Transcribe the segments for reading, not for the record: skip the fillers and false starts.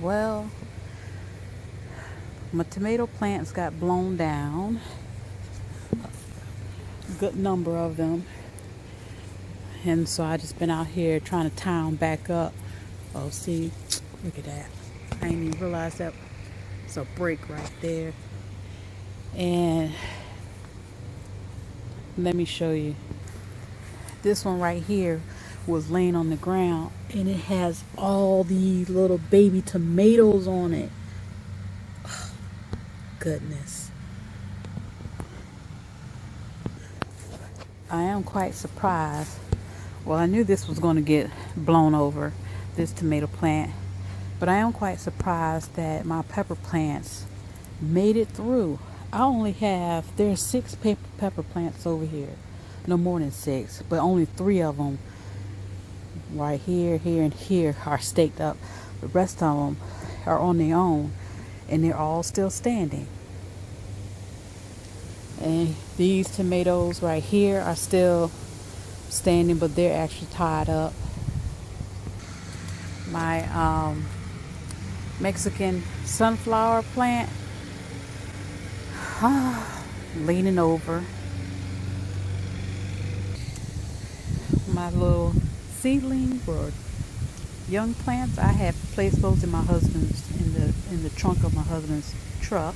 Well, my tomato plants got blown down, a good number of them, and so I just been out here trying to tie them back up. Oh, see, look at that. I didn't even realize that it's a break right there. And let me show you. This one right here was laying on the ground, and it has all these little baby tomatoes on it. Goodness. I am quite surprised. Well, I knew this was going to get blown over, this tomato plant, but I am quite surprised that my pepper plants made it through. There's 6 pepper plants over here. No more than 6, but only 3 of them right here, here, and here are staked up. The rest of them are on their own, and they're all still standing. And these tomatoes right here are still standing, but they're actually tied up. My Mexican sunflower plant, leaning over. My little seedlings or young plants, I have placed those in in the trunk of my husband's truck.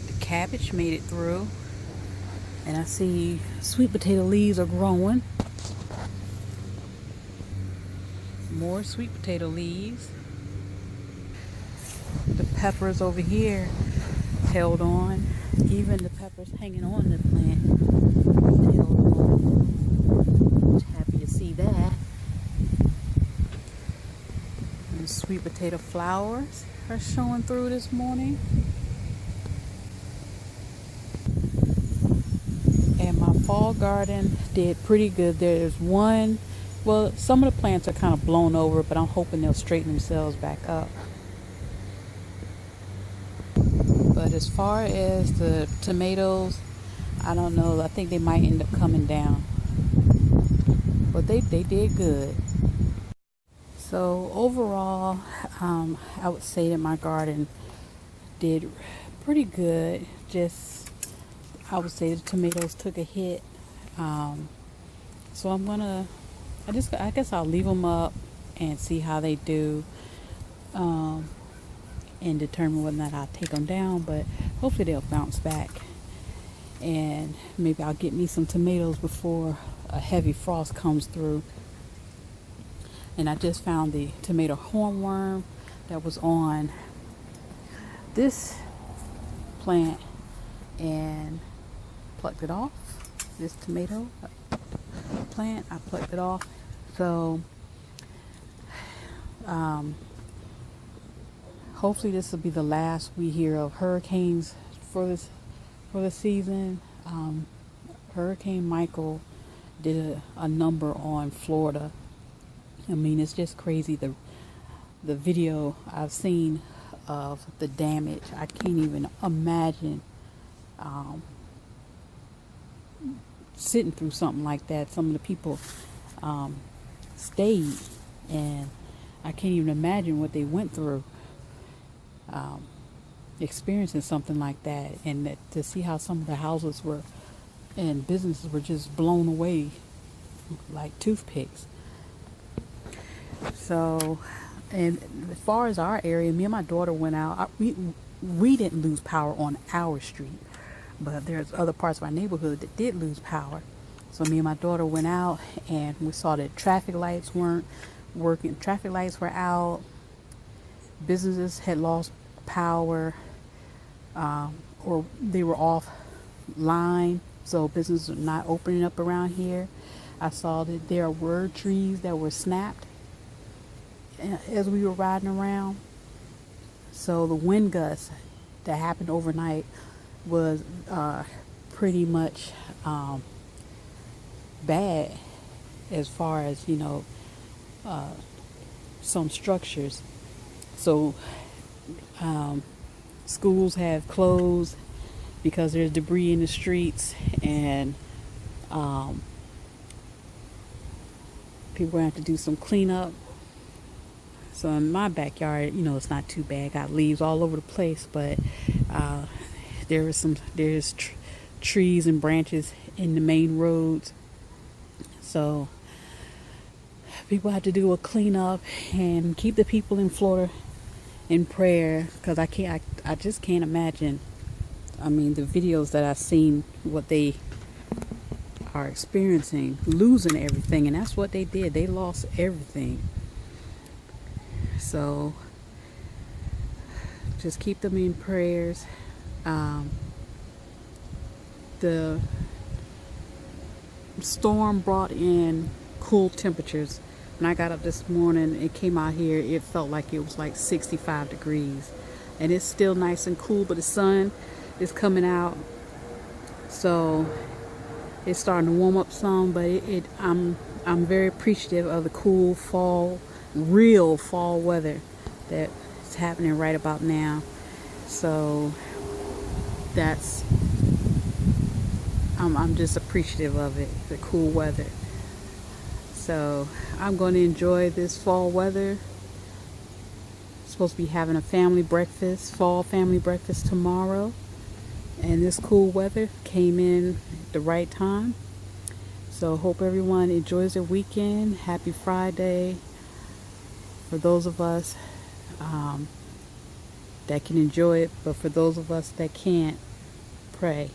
The cabbage made it through, and I see sweet potato leaves are growing. More sweet potato leaves. The peppers over here held on. Even the peppers hanging on the plant held on. Just happy to see that. And sweet potato flowers are showing through this morning. And my fall garden did pretty good. There's one, well, some of the plants are kind of blown over, but I'm hoping they'll straighten themselves back up. But as far as the tomatoes, I don't know. I think they might end up coming down. But they did good. So overall, I would say that my garden did pretty good. I would say the tomatoes took a hit. So I guess I'll leave them up and see how they do. And determine whether or not I'll take them down, but hopefully they'll bounce back, and maybe I'll get me some tomatoes before a heavy frost comes through. And I just found the tomato hornworm that was on this plant and plucked it off. This tomato plant, I plucked it off. So hopefully this will be the last we hear of hurricanes for the season. Hurricane Michael did a number on Florida. I mean, it's just crazy, the video I've seen of the damage. I can't even imagine sitting through something like that. Some of the people stayed, and I can't even imagine what they went through. Experiencing something like that, and to see how some of the houses and businesses were just blown away like toothpicks. So, and as far as our area, me and my daughter went out. We didn't lose power on our street, but there's other parts of our neighborhood that did lose power. So me and my daughter went out, and we saw that traffic lights weren't working. Traffic lights were out. Businesses had lost power, or they were offline, so businesses are not opening up around here. I saw that there were trees that were snapped as we were riding around. So the wind gusts that happened overnight was pretty much bad as far as some structures. So schools have closed because there's debris in the streets, and people are going to have to do some cleanup So in my backyard, it's not too bad. Got leaves all over the place, but uh, there's trees and branches in the main roads. So people have to do a cleanup and keep the people in Florida in prayer, because I just can't imagine. I mean, the videos that I've seen, what they are experiencing, losing everything, and that's what they did. They lost everything. So just keep them in prayers. The storm brought in cool temperatures. When I got up this morning, it came out here, it felt like it was like 65 degrees. And it's still nice and cool, but the sun is coming out. So it's starting to warm up some, but I'm very appreciative of the cool fall, real fall weather that's happening right about now. So I'm just appreciative of it, the cool weather. So I'm going to enjoy this fall weather. Supposed to be having a fall family breakfast tomorrow. And this cool weather came in at the right time. So hope everyone enjoys their weekend. Happy Friday. For those of us that can enjoy it, but for those of us that can't, pray.